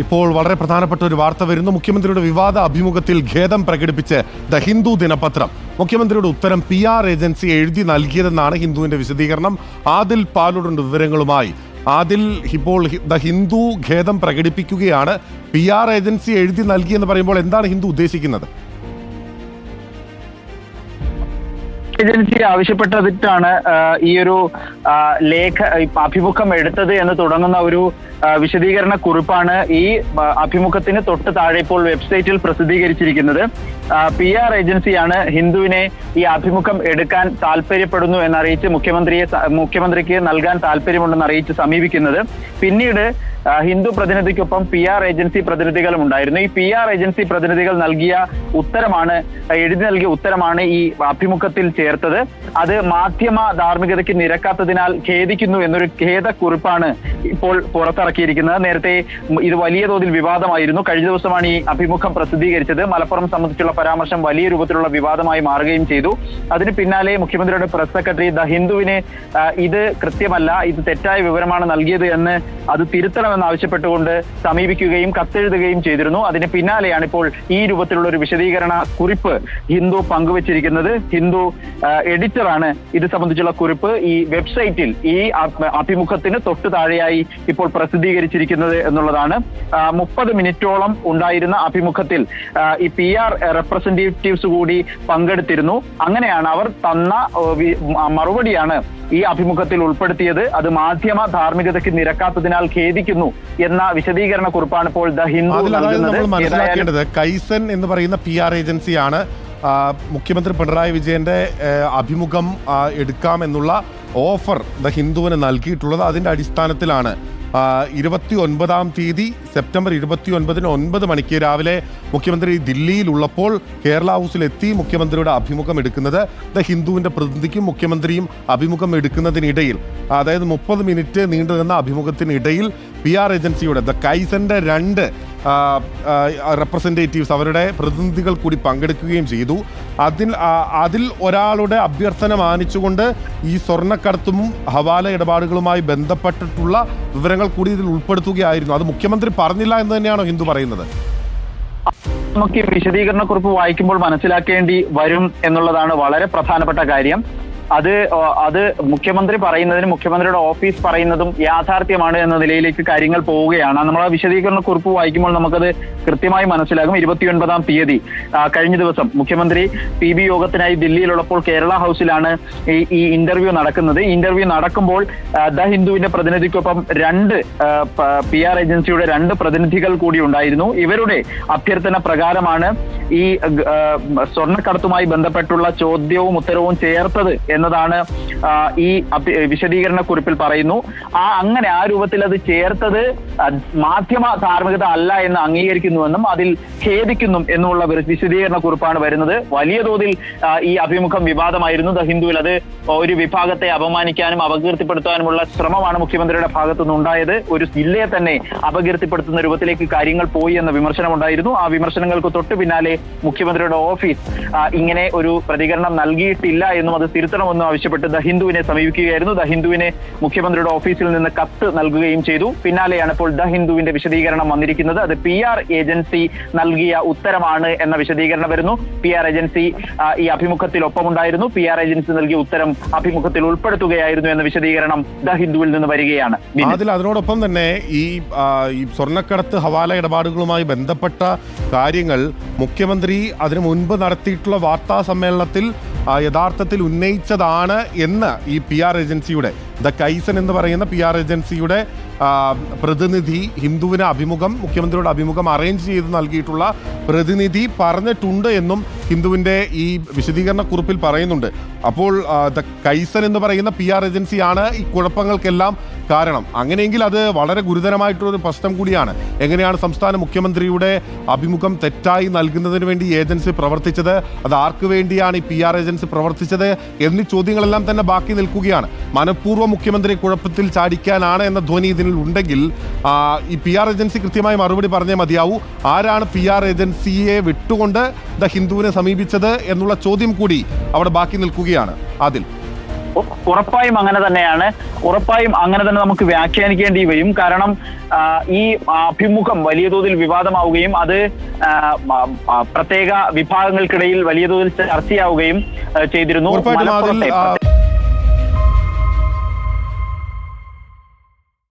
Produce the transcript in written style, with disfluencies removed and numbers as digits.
ഇപ്പോൾ വളരെ പ്രധാനപ്പെട്ട ഒരു വാർത്ത വരുന്നു. മുഖ്യമന്ത്രിയുടെ വിവാദ അഭിമുഖത്തിൽ ഖേദം പ്രകടിപ്പിച്ച് ദ ഹിന്ദു ദിനപത്രം. മുഖ്യമന്ത്രിയുടെ ഉത്തരം PR ഏജൻസി എഴുതി നൽകിയതെന്നാണ് ഹിന്ദുവിന്റെ വിശദീകരണം. ആദിൽ പാലോടുണ്ട് വിവരങ്ങളുമായി. ആദിൽ, ഇപ്പോൾ ദ ഹിന്ദു ഖേദം പ്രകടിപ്പിക്കുകയാണ്. PR ഏജൻസി എഴുതി നൽകിയെന്ന് പറയുമ്പോൾ എന്താണ് ഹിന്ദു ഉദ്ദേശിക്കുന്നത്? ഏജൻസി ആവശ്യപ്പെട്ടതിട്ടാണ് ഈ ഒരു അഭിമുഖം എടുത്തത് എന്ന് തുടങ്ങുന്ന ഒരു വിശദീകരണ കുറിപ്പാണ് ഈ അഭിമുഖത്തിന് തൊട്ട് താഴെ ഇപ്പോൾ വെബ്സൈറ്റിൽ പ്രസിദ്ധീകരിച്ചിരിക്കുന്നത്. PR ഏജൻസിയാണ് ഹിന്ദുവിനെ ഈ അഭിമുഖം എടുക്കാൻ താല്പര്യപ്പെടുന്നു എന്നറിയിച്ച് മുഖ്യമന്ത്രിക്ക് നൽകാൻ താല്പര്യമുണ്ടെന്ന് അറിയിച്ച് സമീപിക്കുന്നത്. പിന്നീട് ഹിന്ദു പ്രതിനിധിക്കൊപ്പം PR ഏജൻസി പ്രതിനിധികളും ഉണ്ടായിരുന്നു. ഈ PR ഏജൻസി പ്രതിനിധികൾ എഴുതി നൽകിയ ഉത്തരമാണ് ഈ അഭിമുഖത്തിൽ ചേർത്തത്. അത് മാധ്യമ ധാർമ്മികതയ്ക്ക് നിരക്കാത്തതിനാൽ ഖേദിക്കുന്നു എന്നൊരു ഖേദക്കുറിപ്പാണ് ഇപ്പോൾ പുറത്തിറക്കിയിരിക്കുന്നത്. നേരത്തെ ഇത് വലിയ തോതിൽ വിവാദമായിരുന്നു. കഴിഞ്ഞ ദിവസമാണ് ഈ അഭിമുഖം പ്രസിദ്ധീകരിച്ചത്. മലപ്പുറം സംബന്ധിച്ചുള്ള പരാമർശം വലിയ രൂപത്തിലുള്ള വിവാദമായി മാറുകയും ചെയ്തു. അതിന് പിന്നാലെ മുഖ്യമന്ത്രിയുടെ പ്രസ് സെക്രട്ടറി ദ ഹിന്ദുവിന് ഇത് കൃത്യമല്ല, ഇത് തെറ്റായ വിവരമാണ് നൽകിയത് എന്ന് അത് തിരുത്തണമെന്ന് ആവശ്യപ്പെട്ടുകൊണ്ട് സമീപിക്കുകയും കത്തെഴുതുകയും ചെയ്തിരുന്നു. അതിന് പിന്നാലെയാണ് ഇപ്പോൾ ഈ രൂപത്തിലുള്ള ഒരു വിശദീകരണ കുറിപ്പ് ഹിന്ദു പങ്കുവച്ചിരിക്കുന്നത്. ഹിന്ദു എഡിറ്ററാണ് ഇത് സംബന്ധിച്ചുള്ള കുറിപ്പ് ഈ വെബ്സൈറ്റിൽ ഈ അഭിമുഖത്തിന് തൊട്ടു താഴെയായി ഇപ്പോൾ പ്രസിദ്ധീകരിച്ചിരിക്കുന്നത് എന്നുള്ളതാണ്. 30 മിനിറ്റോളം ഉണ്ടായിരുന്ന അഭിമുഖത്തിൽ ഈ PR റെപ്രസെന്റേറ്റീവ്സ് കൂടി പങ്കെടുത്തിരുന്നു. അങ്ങനെയാണ് അവർ തന്ന മറുപടിയാണ് ഈ അഭിമുഖത്തിൽ ഉൾപ്പെടുത്തിയത്. അത് മാധ്യമ ധാർമ്മികതയ്ക്ക് നിരക്കാത്തതിനാൽ ഖേദിക്കുന്നു എന്ന വിശദീകരണ കുറിപ്പാണ് ഇപ്പോൾ ദ ഹിന്ദു മനസ്സിലാക്കേണ്ടത്. കൈസൻ എന്ന് പറയുന്ന PR ഏജൻസിയാണ് മുഖ്യമന്ത്രി പിണറായി വിജയന്റെ അഭിമുഖം എടുക്കാമെന്നുള്ള ഓഫർ ദ ഹിന്ദുവിന് നൽകിയിട്ടുള്ളത്. അതിന്റെ അടിസ്ഥാനത്തിലാണ് 29-ാം തീയതി സെപ്റ്റംബർ 29-ന് 9 മണിക്ക് രാവിലെ മുഖ്യമന്ത്രി ദില്ലിയിലുള്ളപ്പോൾ കേരള ഹൗസിലെത്തി മുഖ്യമന്ത്രിയുടെ അഭിമുഖം എടുക്കുന്നത്. ദ ഹിന്ദുവിന്റെ പ്രതിനിധിക്കും മുഖ്യമന്ത്രിയും അഭിമുഖം എടുക്കുന്നതിനിടയിൽ, അതായത് 30 മിനിറ്റ് നീണ്ടുനിന്ന അഭിമുഖത്തിനിടയിൽ PR ഏജൻസിയുടെ ദ കൈസന്റെ 2 റെപ്രസെൻറ്റേറ്റീവ്സ്, അവരുടെ പ്രതിനിധികൾ കൂടി പങ്കെടുക്കുകയും ചെയ്തു. അതിൽ ഒരാളുടെ അഭ്യർത്ഥന മാനിച്ചുകൊണ്ട് ഈ സ്വർണ്ണക്കടത്തും ഹവാല ഇടപാടുകളുമായി ബന്ധപ്പെട്ടിട്ടുള്ള വിവരങ്ങൾ കൂടി ഇതിൽ ഉൾപ്പെടുത്തുകയായിരുന്നു. അത് മുഖ്യമന്ത്രി പറഞ്ഞില്ല എന്ന് തന്നെയാണോ ഹിന്ദു പറയുന്നത്? നമുക്ക് ഈ വിശദീകരണ കുറിപ്പ് വായിക്കുമ്പോൾ മനസ്സിലാക്കേണ്ടി വരും എന്നുള്ളതാണ് വളരെ പ്രധാനപ്പെട്ട കാര്യം. അത് മുഖ്യമന്ത്രി പറയുന്നതിനും മുഖ്യമന്ത്രിയുടെ ഓഫീസ് പറയുന്നതും യാഥാർത്ഥ്യമാണ് എന്ന നിലയിലേക്ക് കാര്യങ്ങൾ പോവുകയാണ്. നമ്മൾ ആ വിശദീകരണ കുറിപ്പ് വായിക്കുമ്പോൾ നമുക്കത് കൃത്യമായി മനസ്സിലാകും. 29-ാം തീയതി കഴിഞ്ഞ ദിവസം മുഖ്യമന്ത്രി PB യോഗത്തിനായി ദില്ലിയിലുള്ളപ്പോൾ കേരള ഹൗസിലാണ് ഈ ഇന്റർവ്യൂ നടക്കുന്നത്. ഈ ഇന്റർവ്യൂ നടക്കുമ്പോൾ ദ ഹിന്ദുവിന്റെ പ്രതിനിധിക്കൊപ്പം 2 PR ഏജൻസിയുടെ 2 പ്രതിനിധികൾ കൂടി ഉണ്ടായിരുന്നു. ഇവരുടെ അഭ്യർത്ഥന പ്രകാരമാണ് ഈ സ്വർണ്ണക്കടത്തുമായി ബന്ധപ്പെട്ടുള്ള ചോദ്യവും ഉത്തരവും ചേർത്തത് എന്നതാണ് ഈ വിശദീകരണ കുറിപ്പിൽ പറയുന്നു. അങ്ങനെ ആ രൂപത്തിൽ അത് ചേർത്തത് മാധ്യമ ധാർമ്മികത അല്ല എന്ന് അംഗീകരിക്കുന്നുവെന്നും അതിൽ ഖേദിക്കുന്നു എന്നുമുള്ള വിശദീകരണ കുറിപ്പാണ് വരുന്നത്. വലിയ തോതിൽ ഈ അഭിമുഖം വിവാദമായിരുന്നു. ദ ഹിന്ദുവിൽ അത് ഒരു വിഭാഗത്തെ അപമാനിക്കാനും അപകീർത്തിപ്പെടുത്താനുമുള്ള ശ്രമമാണ് മുഖ്യമന്ത്രിയുടെ ഭാഗത്തുനിന്ന് ഉണ്ടായത്. ഒരു ജില്ലയെ തന്നെ അപകീർത്തിപ്പെടുത്തുന്ന രൂപത്തിലേക്ക് കാര്യങ്ങൾ പോയി എന്ന വിമർശനം ഉണ്ടായിരുന്നു. ആ വിമർശനങ്ങൾക്ക് തൊട്ടു പിന്നാലെ മുഖ്യമന്ത്രിയുടെ ഓഫീസ് ഇങ്ങനെ ഒരു പ്രതികരണം നൽകിയിട്ടില്ല എന്നും അത് തിരുത്തണമെന്നും ആവശ്യപ്പെട്ട് ദ ഹിന്ദുവിനെ സമീപിക്കുകയായിരുന്നു. ദ ഹിന്ദുവിനെ മുഖ്യമന്ത്രിയുടെ ഓഫീസിൽ നിന്ന് കത്ത് നൽകുകയും ചെയ്തു. പിന്നാലെയാണ് ഇപ്പോൾ ദ ഹിന്ദുവിന്റെ വിശദീകരണം വന്നിരിക്കുന്നത്. അത് PR ഏജൻസി നൽകിയ ഉത്തരമാണ് എന്ന വിശദീകരണം വരുന്നു. PR ഏജൻസി ഈ അഭിമുഖത്തിൽ ഒപ്പമുണ്ടായിരുന്നു. PR ഏജൻസി നൽകിയ ഉത്തരം അഭിമുഖത്തിൽ ഉൾപ്പെടുത്തുകയായിരുന്നു എന്ന വിശദീകരണം ദ ഹിന്ദുവിൽ നിന്ന് വരികയാണ്. അതിനോടൊപ്പം തന്നെ ഈ സ്വർണ്ണക്കടത്ത് ഹവാല ഇടപാടുകളുമായി ബന്ധപ്പെട്ട കാര്യങ്ങൾ മുഖ്യമന്ത്രി അതിനു മുൻപ് നടത്തിയിട്ടുള്ള വാർത്താ സമ്മേളനത്തിൽ യഥാർത്ഥത്തിൽ ഉന്നയിച്ചതാണ് എന്ന് ഈ PR ഏജൻസിയുടെ ദ കൈസൻ എന്ന് പറയുന്ന PR ഏജൻസിയുടെ പ്രതിനിധി ഹിന്ദുവിന് മുഖ്യമന്ത്രിയുടെ അഭിമുഖം അറേഞ്ച് ചെയ്ത് നൽകിയിട്ടുള്ള പ്രതിനിധി പറഞ്ഞിട്ടുണ്ട് എന്നും ഹിന്ദുവിൻ്റെ ഈ വിശദീകരണ കുറിപ്പിൽ പറയുന്നുണ്ട്. അപ്പോൾ ദ കൈസൻ എന്ന് പറയുന്ന PR ഏജൻസിയാണ് ഈ കുഴപ്പങ്ങൾക്കെല്ലാം കാരണം. അങ്ങനെയെങ്കിൽ അത് വളരെ ഗുരുതരമായിട്ടുള്ളൊരു പ്രശ്നം കൂടിയാണ്. എങ്ങനെയാണ് സംസ്ഥാന മുഖ്യമന്ത്രിയുടെ അഭിമുഖം തെറ്റായി നൽകുന്നതിന് വേണ്ടി ഏജൻസി പ്രവർത്തിച്ചത്? അത് ആർക്ക് വേണ്ടിയാണ് ഈ PR ഏജൻസി പ്രവർത്തിച്ചത് എന്നീ ചോദ്യങ്ങളെല്ലാം തന്നെ ബാക്കി നിൽക്കുകയാണ്. മനഃപൂർവ്വം മുഖ്യമന്ത്രി കുഴപ്പത്തിൽ ചാടിക്കാനാണ് എന്ന ധ്വനി ഇതിൽ ഉണ്ടെങ്കിൽ ഈ PR ഏജൻസി കൃത്യമായി മറുപടി പറഞ്ഞേ മതിയാവൂ. ആരാണ് PR ഏജൻസിയെ വിട്ടുകൊണ്ട് ദ ഹിന്ദുവിനെ സമീപിച്ചത് എന്നുള്ള ചോദ്യം കൂടി അവിടെ ബാക്കി നിൽക്കുകയാണ്. അതിൽ ഉറപ്പായും അങ്ങനെ തന്നെയാണ്. ഉറപ്പായും അങ്ങനെ തന്നെ നമുക്ക് വ്യാഖ്യാനിക്കേണ്ടി വരും. കാരണം ഈ അഭിമുഖം വലിയ തോതിൽ വിവാദമാവുകയും അത് പ്രത്യേക വിഭാഗങ്ങൾക്കിടയിൽ വലിയ തോതിൽ ചർച്ചയാവുകയും ചെയ്തിരുന്നു. ഉറപ്പായിട്ടും